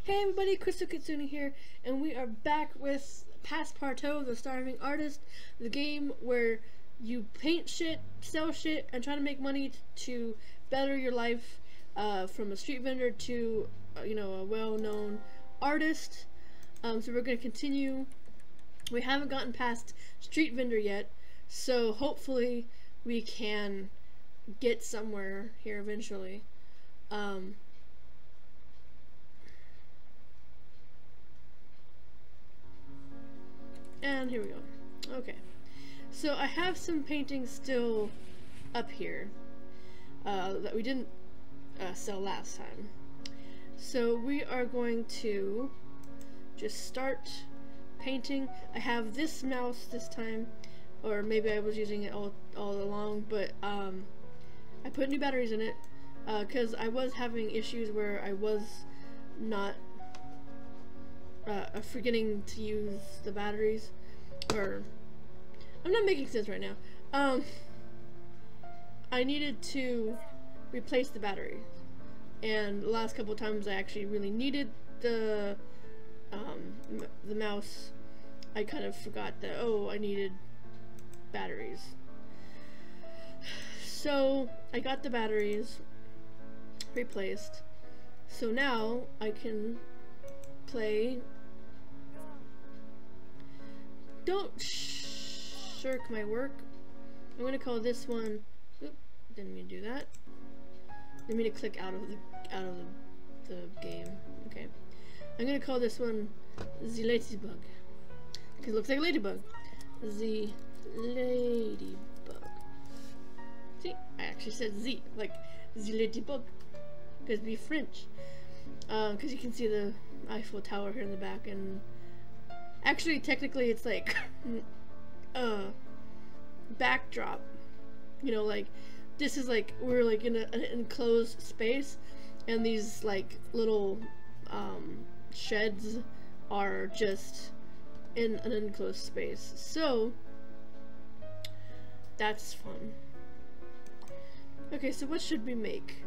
Hey everybody, Crystal Kitsune here, and we are back with Passpartout, the Starving Artist, the game where you paint shit, sell shit, and try to make money to better your life from a street vendor to, a well-known artist. So we're going to continue. We haven't gotten past street vendor yet, so hopefully we can get somewhere here eventually. And here we go. Okay, so I have some paintings still up here that we didn't sell last time. So we are going to just start painting. I have this mouse this time, or maybe I was using it all along, but I put new batteries in it because I was having issues where I was not forgetting to use the batteries, or I'm not making sense right now. I needed to replace the batteries, and the last couple of times I actually really needed the mouse. I kind of forgot that, oh, I needed batteries. So I got the batteries replaced, so now I can play. Don't shirk my work. I'm gonna call this one. Oop, didn't mean to do that. Didn't mean to click out of the game. Okay, I'm gonna call this one the Ladybug because it looks like a ladybug. The Ladybug. See, I actually said Z, like the Ladybug, because be French. Because you can see the Eiffel Tower here in the back, and actually, technically, it's like backdrop. You know, like this is like we're like in an enclosed space, and these like little sheds are just in an enclosed space. So that's fun. Okay, so what should we make?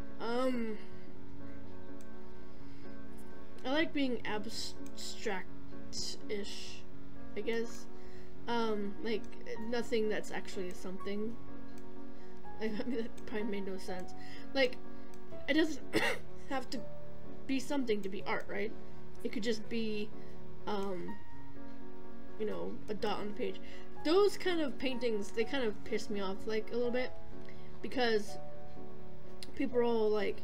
I like being abstract-ish, I guess. Like nothing that's actually something. I mean, that probably made no sense. Like, it doesn't have to be something to be art, right? It could just be, a dot on the page. Those kind of paintings, they kind of piss me off, like, a little bit, because people are all like,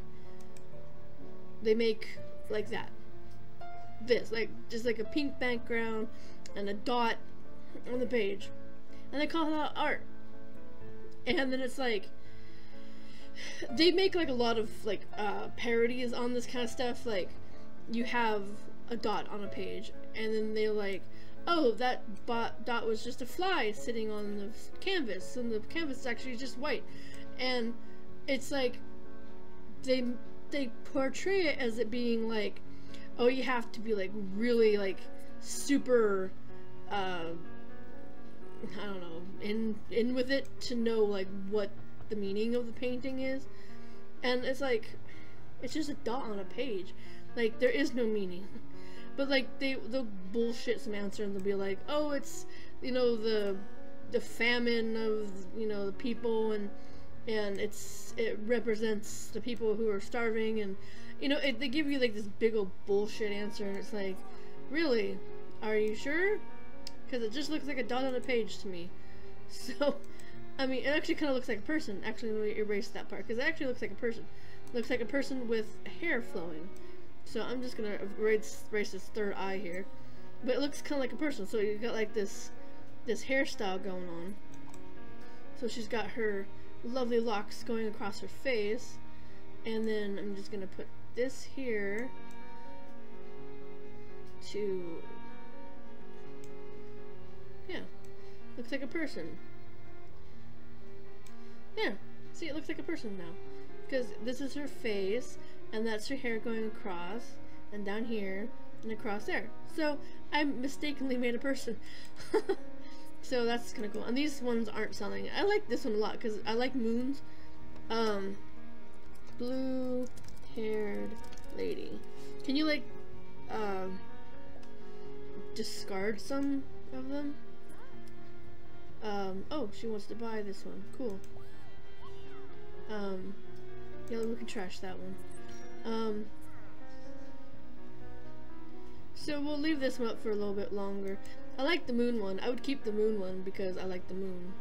they make like that. This, like, just like a pink background and a dot on the page, and they call that art. And then it's like, they make like a lot of like parodies on this kind of stuff. Like, you have a dot on a page, and then they're like, oh, that dot was just a fly sitting on the canvas, and the canvas is actually just white. And it's like, they portray it as it being like, oh, you have to be like really like super I don't know, in with it to know like what the meaning of the painting is. And it's like, it's just a dot on a page. Like, there is no meaning. But like, they'll bullshit some answer, and they'll be like, oh, it's, the famine of, the people, and it represents the people who are starving, and they give you like this big old bullshit answer, and it's like, really? Are you sure? Because it just looks like a dot on a page to me. So, I mean, it actually kind of looks like a person. Actually, let me erase that part, because it actually looks like a person. It looks like a person with hair flowing. So I'm just gonna erase this third eye here. But it looks kind of like a person. So you got like this hairstyle going on. So she's got her lovely locks going across her face. And then I'm just gonna put this here to, yeah, looks like a person. Yeah, see, it looks like a person now, because this is her face, and that's her hair going across, and down here, and across there. So I mistakenly made a person. So that's kind of cool. And these ones aren't selling. I like this one a lot because I like moons. Blue haired lady. Can you like discard some of them. Oh, she wants to buy this one. Cool. Yeah, we can trash that one. So we'll leave this one up for a little bit longer. I like the moon one. I would keep the moon one because I like the moon.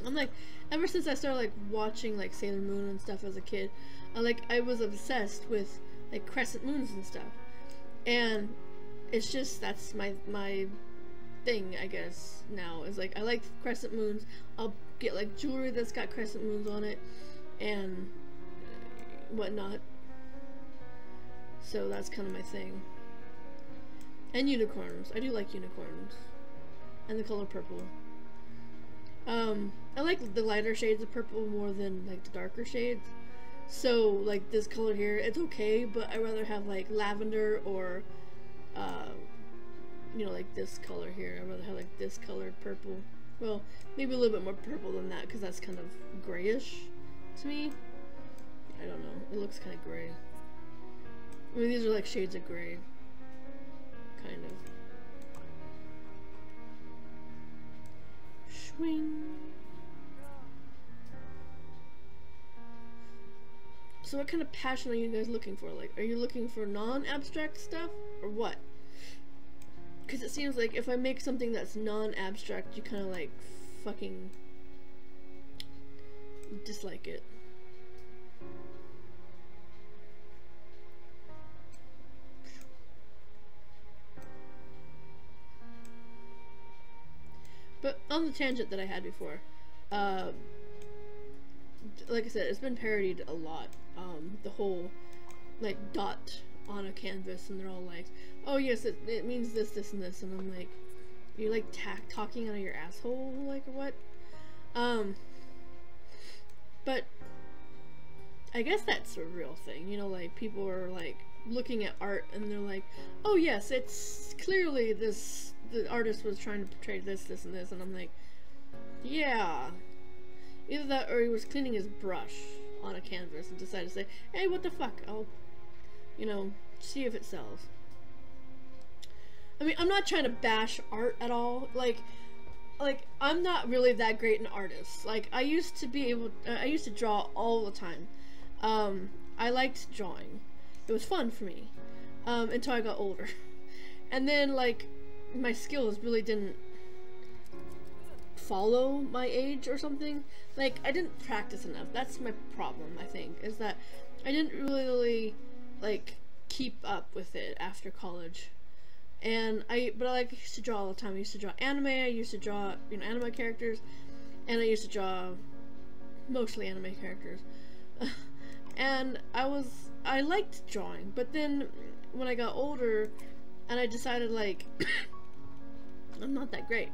I'm like, ever since I started like watching like Sailor Moon and stuff as a kid, I was obsessed with like crescent moons and stuff. And it's just, that's my thing, I guess, now, is like, I like crescent moons. I'll get like jewelry that's got crescent moons on it and whatnot. So that's kind of my thing. And unicorns. I do like unicorns. And the color purple. I like the lighter shades of purple more than like the darker shades. So like this color here, it's okay, but I'd rather have like lavender or you know, like this color here. I'd rather have like this colored purple. Well, maybe a little bit more purple than that because that's kind of grayish to me. I don't know. It looks kind of gray. I mean, these are like shades of gray. Kind of. Swing. So what kind of passion are you guys looking for? Like, are you looking for non-abstract stuff or what? Because it seems like if I make something that's non-abstract, you kind of like fucking dislike it. But on the tangent that I had before, like I said, it's been parodied a lot. The whole like dot on a canvas, and they're all like, "Oh yes, it means this, this, and this," and I'm like, "You're like talking out of your asshole, like what?" But I guess that's a real thing, you know, like people are like looking at art and they're like, "Oh yes, it's clearly this. The artist was trying to portray this, this, and this," and I'm like, "Yeah." Either that or he was cleaning his brush on a canvas and decided to say, "Hey, what the fuck? I'll, you know, see if it sells." I mean, I'm not trying to bash art at all. Like I'm not really that great an artist. Like I used to draw all the time. I liked drawing. It was fun for me until I got older, and then like my skills really didn't follow my age or something. Like I didn't practice enough. That's my problem, I think, is that I didn't really like keep up with it after college. And I used to draw all the time. I used to draw anime, I used to draw, you know, anime characters, and I used to draw mostly anime characters. And I liked drawing, but then when I got older and I decided like I'm not that great.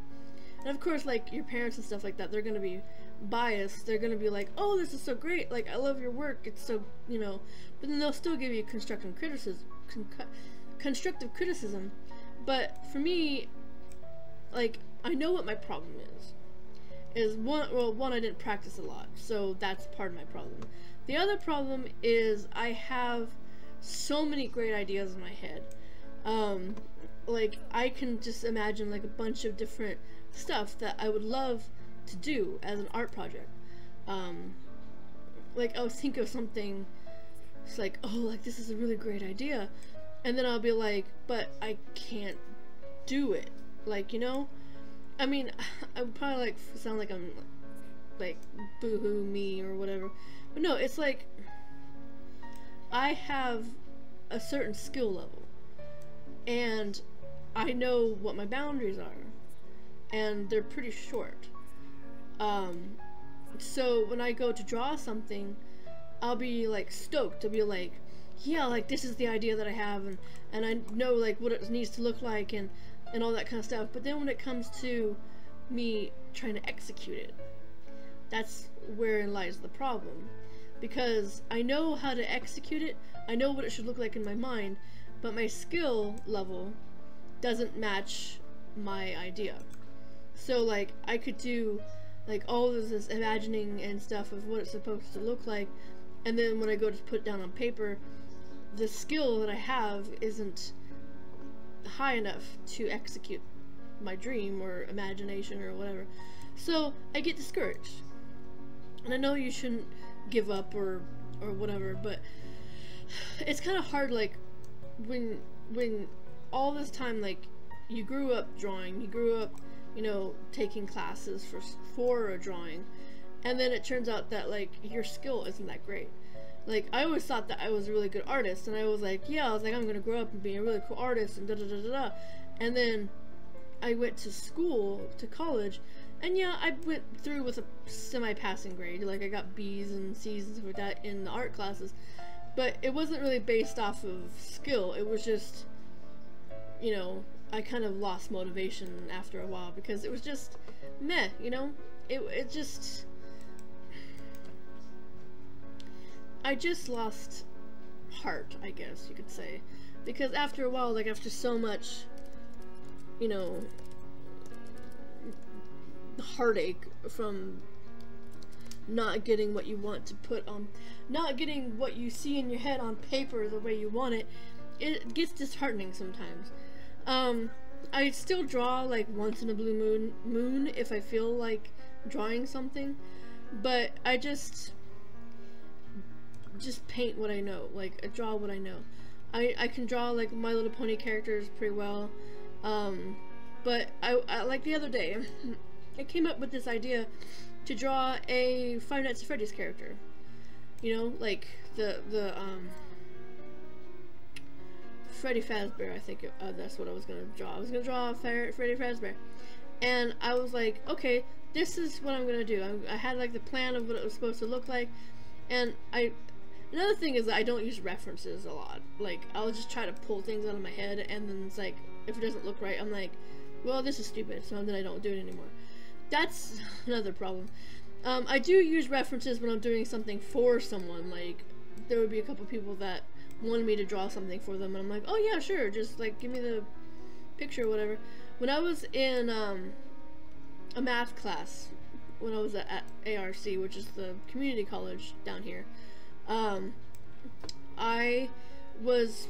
And of course, like, your parents and stuff like that, they're gonna be biased. They're gonna be like, "Oh, this is so great, like, I love your work, it's so," you know, but then they'll still give you constructive criticism. But for me, like, I know what my problem is one, I didn't practice a lot, so that's part of my problem. The other problem is I have so many great ideas in my head. Like, I can just imagine like a bunch of different stuff that I would love to do as an art project. Like, I'll think of something, it's like, oh, like, this is a really great idea, and then I'll be like, but I can't do it, like, you know? I mean, I would probably like sound like I'm like boo-hoo me or whatever, but no, it's like I have a certain skill level and I know what my boundaries are, and they're pretty short. So when I go to draw something, I'll be like stoked. I'll be like, yeah, like this is the idea that I have, and I know like what it needs to look like and all that kind of stuff. But then when it comes to me trying to execute it, that's wherein lies the problem. Because I know how to execute it, I know what it should look like in my mind, but my skill level doesn't match my idea. So like I could do like all this imagining and stuff of what it's supposed to look like, and then when I go to put it down on paper, the skill that I have isn't high enough to execute my dream or imagination or whatever. So I get discouraged. And I know you shouldn't give up or whatever, but it's kind of hard, like, when all this time, like, you grew up drawing, you grew up, you know, taking classes for drawing, and then it turns out that, like, your skill isn't that great. Like, I always thought that I was a really good artist, and I was like, yeah, I was like, I'm gonna grow up and be a really cool artist, and da-da-da-da-da. And then I went to school, to college, and yeah, I went through with a semi-passing grade. Like, I got B's and C's and stuff like that in the art classes, but it wasn't really based off of skill. It was just, you know, I kind of lost motivation after a while, because it was just meh, you know? It just... I just lost heart, I guess you could say. Because after a while, like, after so much, you know, heartache from not getting what you want to put on, not getting what you see in your head on paper the way you want it, it gets disheartening sometimes. I still draw, like, once in a blue moon if I feel like drawing something, but I just paint what I know. Like, I draw what I know. I can draw, like, My Little Pony characters pretty well, but I like, the other day I came up with this idea to draw a Five Nights at Freddy's character, you know, like the Freddy Fazbear, I think that's what I was gonna draw. I was gonna draw Freddy Fazbear, and I was like, okay, this is what I'm gonna do. I had, like, the plan of what it was supposed to look like, and another thing is that I don't use references a lot. Like, I'll just try to pull things out of my head, and then it's like, if it doesn't look right, I'm like, well, this is stupid, so then I don't do it anymore. That's another problem. I do use references when I'm doing something for someone. Like, there would be a couple people that wanted me to draw something for them, and I'm like, oh yeah, sure, just, like, give me the picture or whatever. When I was in a math class, when I was at ARC, which is the community college down here, I was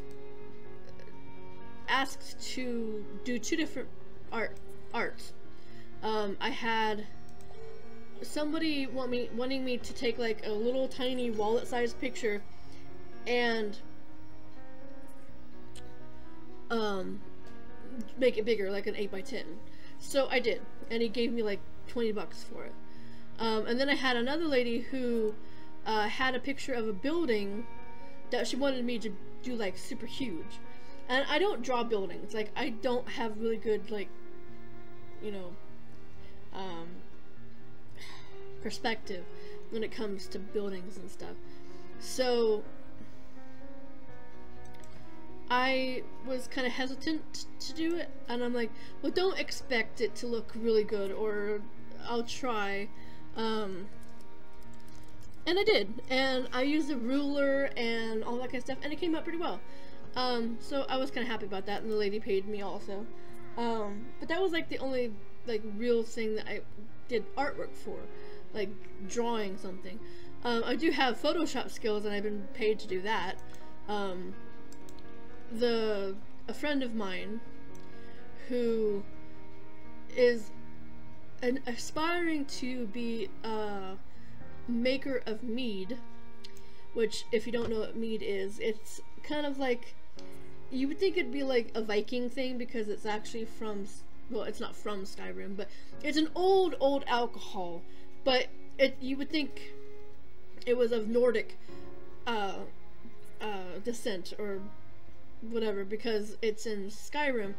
asked to do 2 different arts. I had somebody wanting me to take, like, a little tiny wallet-sized picture and make it bigger, like an 8x10. So I did, and he gave me, like, $20 for it. And then I had another lady who had a picture of a building that she wanted me to do, like, super huge. And I don't draw buildings. Like, I don't have really good, like, you know, perspective when it comes to buildings and stuff. So I was kind of hesitant to do it, and I'm like, well, don't expect it to look really good, or I'll try. And I did, and I used a ruler and all that kind of stuff, and it came out pretty well. So I was kind of happy about that, and the lady paid me also. But that was, like, the only, like, real thing that I did artwork for, like, drawing something. I do have Photoshop skills, and I've been paid to do that. A friend of mine who is aspiring to be a maker of mead, which, if you don't know what mead is, it's kind of like, you would think it'd be like a Viking thing, because it's actually from, well, it's not from Skyrim, but it's an old alcohol, but you would think it was of Nordic descent or whatever, because it's in Skyrim,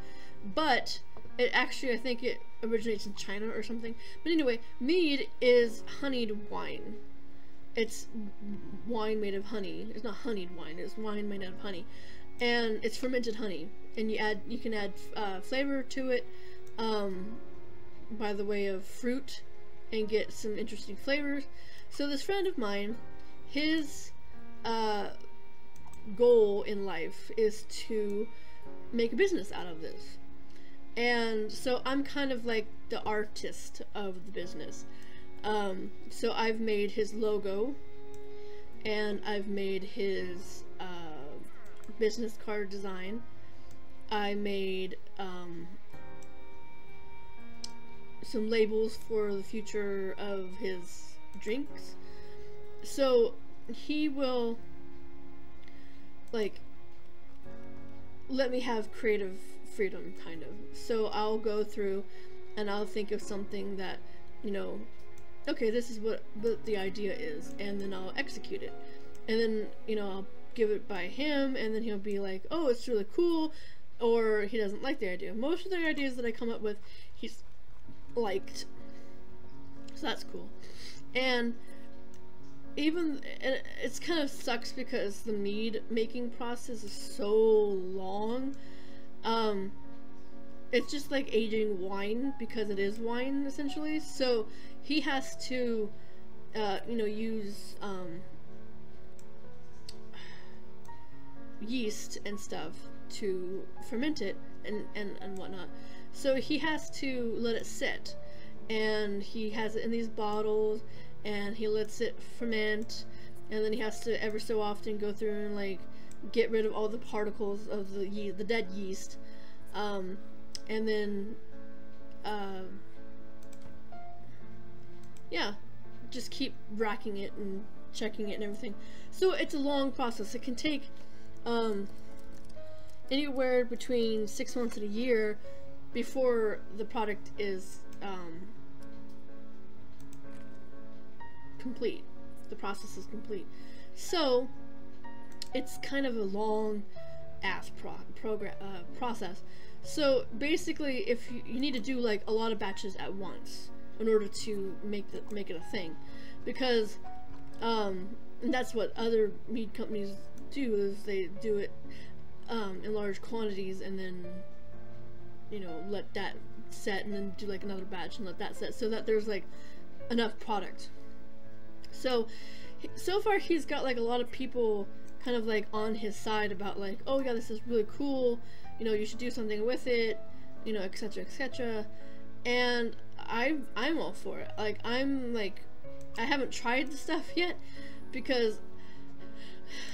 but it actually, I think it originates in China or something. But anyway, mead is honeyed wine. It's wine made of honey. It's not honeyed wine, it's wine made out of honey. And it's fermented honey. And you can add flavor to it by the way of fruit, and get some interesting flavors. So this friend of mine, his goal in life is to make a business out of this. And so I'm kind of like the artist of the business. So I've made his logo, and I've made his business card design. I made some labels for the future of his drinks. So he will like let me have creative freedom, kind of. So I'll go through and I'll think of something that, you know, okay, this is what the idea is, and then I'll execute it. And then, you know, I'll give it by him, and then he'll be like, oh, it's really cool, or he doesn't like the idea. Most of the ideas that I come up with, he's liked. So that's cool. And it's kind of sucks because the mead making process is so long. It's just like aging wine, because it is wine essentially. So he has to, you know, use yeast and stuff to ferment it and whatnot. So he has to let it sit, and he has it in these bottles, and he lets it ferment, and then he has to ever so often go through and like get rid of all the particles of the dead yeast, and then yeah, just keep racking it and checking it and everything. So it's a long process. It can take anywhere between 6 months and a year before the product is complete. The process is complete. So it's kind of a long ass process. So basically, if you need to do like a lot of batches at once in order to make it a thing, because and that's what other mead companies do, is they do it in large quantities, and then, you know, let that set, and then do like another batch and let that set, so that there's like enough product. So far he's got like a lot of people kind of like on his side about like, oh yeah, this is really cool, you know, you should do something with it, you know, etc, etc. And I'm all for it. Like, I'm like, I haven't tried the stuff yet because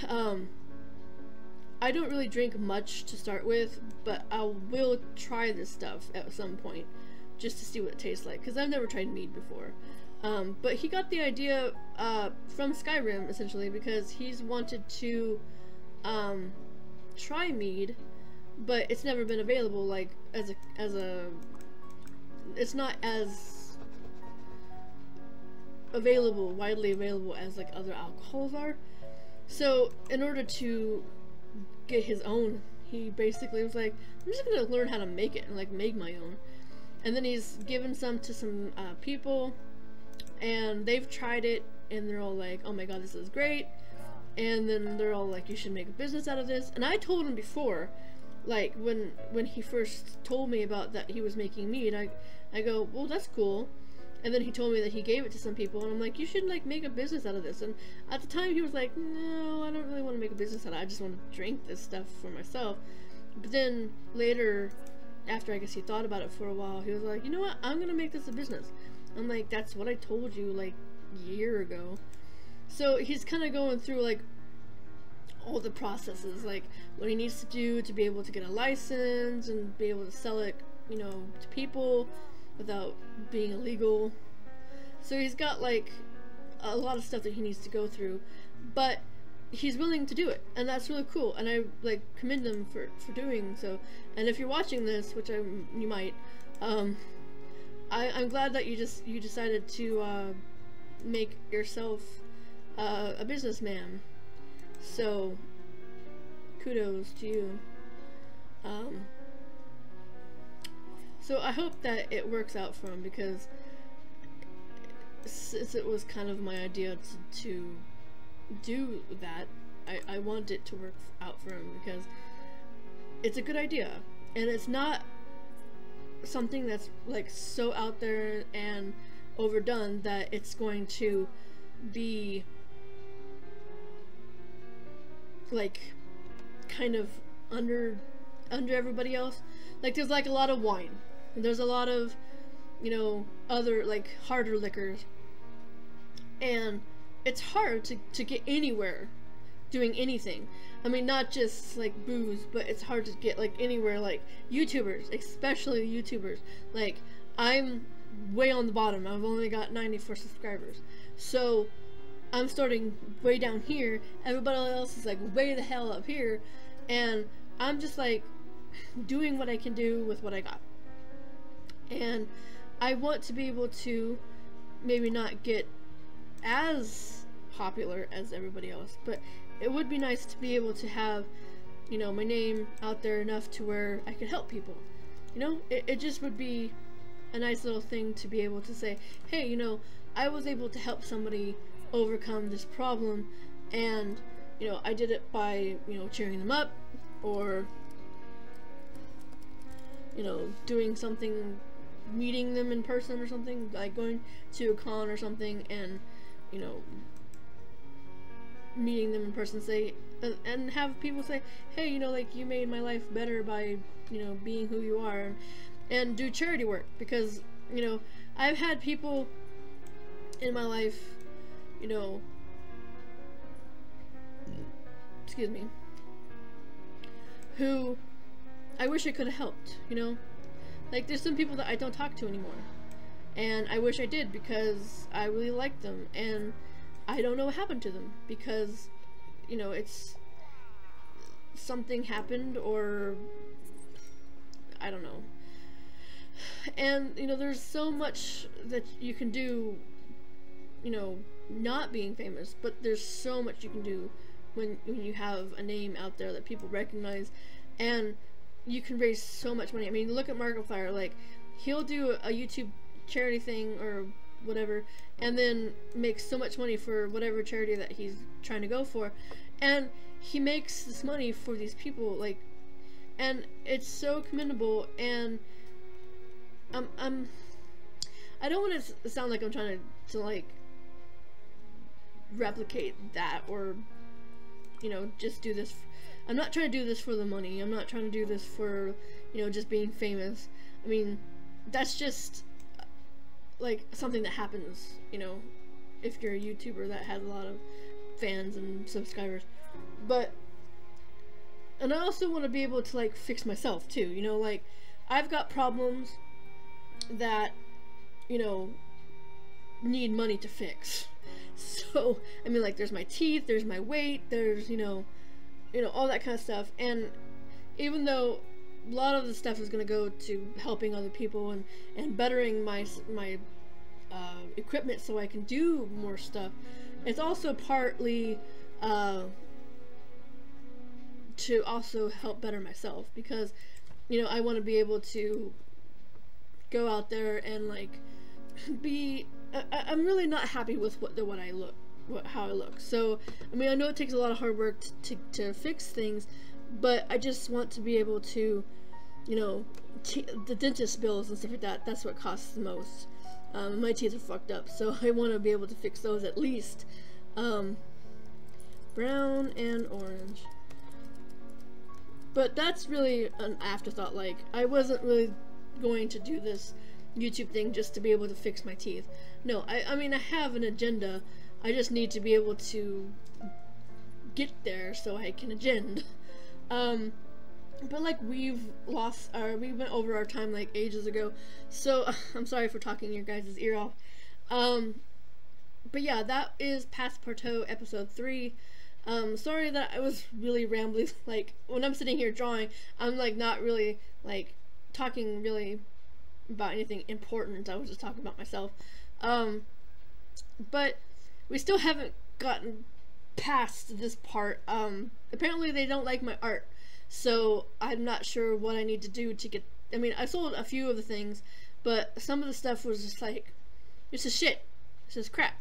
I don't really drink much to start with, but I will try this stuff at some point just to see what it tastes like, because I've never tried mead before. But he got the idea from Skyrim, essentially, because he's wanted to try mead, but it's never been available, like, as a it's not as widely available as like other alcohols are. So in order to get his own, he basically was like, I'm just gonna learn how to make it and like make my own. And then he's given some to some people, and they've tried it, and they're all like, oh my god, this is great. And then they're all like, you should make a business out of this. And I told him before, like when he first told me about that he was making mead, I go, well, that's cool. And then he told me that he gave it to some people, and I'm like, you should like make a business out of this. And at the time he was like, no, I don't really want to make a business out of it, I just want to drink this stuff for myself. But then later, after I guess he thought about it for a while, he was like, you know what, I'm gonna make this a business. I'm like, that's what I told you like a year ago. So he's kind of going through like all the processes, like what he needs to do to be able to get a license and be able to sell it, you know, to people without being illegal. So he's got like a lot of stuff that he needs to go through, but he's willing to do it, and that's really cool, and I like commend him for doing so. And if you're watching this, which you might, I'm glad that you decided to make yourself a businessman. So kudos to you. So I hope that it works out for him, because since it was kind of my idea to do that, I want it to work out for him, because it's a good idea, and it's not something that's like so out there and overdone that it's going to be like kind of under everybody else. Like, there's like a lot of wine, and there's a lot of, you know, other like harder liquors, and it's hard to get anywhere doing anything. I mean, not just like booze, but it's hard to get like anywhere. Like YouTubers, especially YouTubers, like I'm way on the bottom. I've only got 94 subscribers, so I'm starting way down here. Everybody else is like way the hell up here, and I'm just like doing what I can do with what I got. And I want to be able to maybe not get as popular as everybody else, but it would be nice to be able to have, you know, my name out there enough to where I could help people. You know, it just would be a nice little thing to be able to say, hey, you know, I was able to help somebody overcome this problem, and, you know, I did it by, you know, cheering them up, or, you know, doing something, meeting them in person or something, like going to a con or something, and, you know, meeting them in person, say, and have people say, hey, you know, like, you made my life better by, you know, being who you are, and do charity work. Because, you know, I've had people in my life, you know, excuse me, who I wish I could have helped, you know, like, there's some people that I don't talk to anymore, and I wish I did, because I really like them, and I don't know what happened to them, because, you know, it's something happened, or I don't know. And, you know, there's so much that you can do, you know, not being famous, but there's so much you can do when you have a name out there that people recognize, and you can raise so much money. I mean, look at Markiplier, like, he'll do a YouTube charity thing or whatever, and then make so much money for whatever charity that he's trying to go for, and he makes this money for these people, like, and it's so commendable. And I don't want to sound like I'm trying to like replicate that, or, you know, just do this. I'm not trying to do this for the money. I'm not trying to do this for, you know, just being famous. I mean, that's just like something that happens, you know, if you're a YouTuber that has a lot of fans and subscribers. But, and I also want to be able to like fix myself too, you know, like, I've got problems that, you know, need money to fix. So, I mean, like, there's my teeth, there's my weight, there's, you know, all that kind of stuff. And even though a lot of the stuff is going to go to helping other people and bettering my equipment so I can do more stuff, it's also partly to also help better myself, because, you know, I want to be able to go out there and like be I'm really not happy with how I look. So, I mean, I know it takes a lot of hard work to fix things, but I just want to be able to, you know, the dentist bills and stuff like that, that's what costs the most. My teeth are fucked up, so I want to be able to fix those at least. Brown and orange. But that's really an afterthought. Like, I wasn't really going to do this YouTube thing just to be able to fix my teeth. No, I mean, I have an agenda. I just need to be able to get there so I can agenda. But like, we went over our time like ages ago, so I'm sorry for talking your guys' ear off. But yeah, that is Passpartout episode 3. Sorry that I was really rambling. Like, when I'm sitting here drawing, I'm like not really like talking really about anything important. I was just talking about myself. But we still haven't gotten past this part. Apparently they don't like my art, so I'm not sure what I need to do to get. I mean, I sold a few of the things, but some of the stuff was just like, this is shit, this is crap,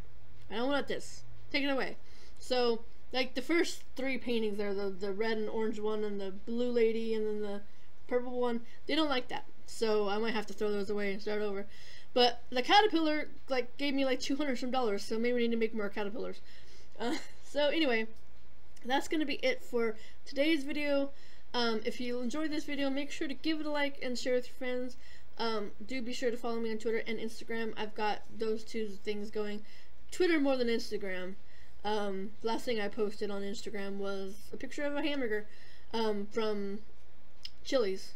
I don't want this, take it away. So like the first 3 paintings there, the red and orange one and the blue lady and then the purple one, they don't like that, so I might have to throw those away and start over. But the caterpillar like gave me like $200 some, so maybe we need to make more caterpillars. So anyway, that's gonna be it for today's video. If you enjoyed this video, make sure to give it a like and share with your friends. Do be sure to follow me on Twitter and Instagram. I've got those 2 things going. Twitter more than Instagram. Last thing I posted on Instagram was a picture of a hamburger from Chili's.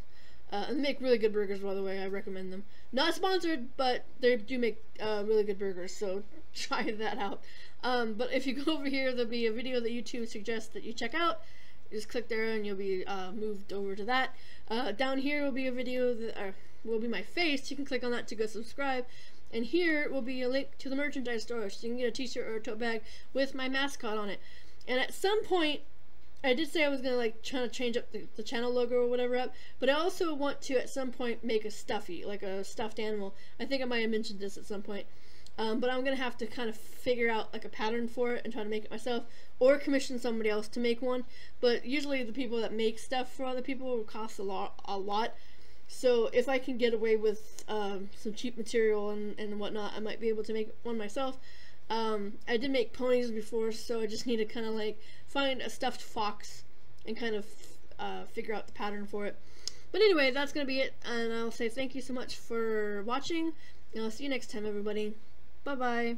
And they make really good burgers, by the way. I recommend them. Not sponsored, but they do make really good burgers, so try that out. But if you go over here, there'll be a video that YouTube suggests that you check out. You just click there and you'll be moved over to that. Down here will be a video that will be my face. You can click on that to go subscribe. And here will be a link to the merchandise store, so you can get a t-shirt or a tote bag with my mascot on it. And at some point, I did say I was going to like try to change up the channel logo or whatever up, but I also want to at some point make a stuffy, like a stuffed animal. I think I might have mentioned this at some point. But I'm going to have to kind of figure out like a pattern for it and try to make it myself, or commission somebody else to make one. But usually the people that make stuff for other people will cost a lot. So if I can get away with some cheap material and whatnot, I might be able to make one myself. I did make ponies before, so I just need to kind of like find a stuffed fox and kind of figure out the pattern for it. But anyway, that's going to be it, and I'll say thank you so much for watching, and I'll see you next time, everybody. Bye-bye.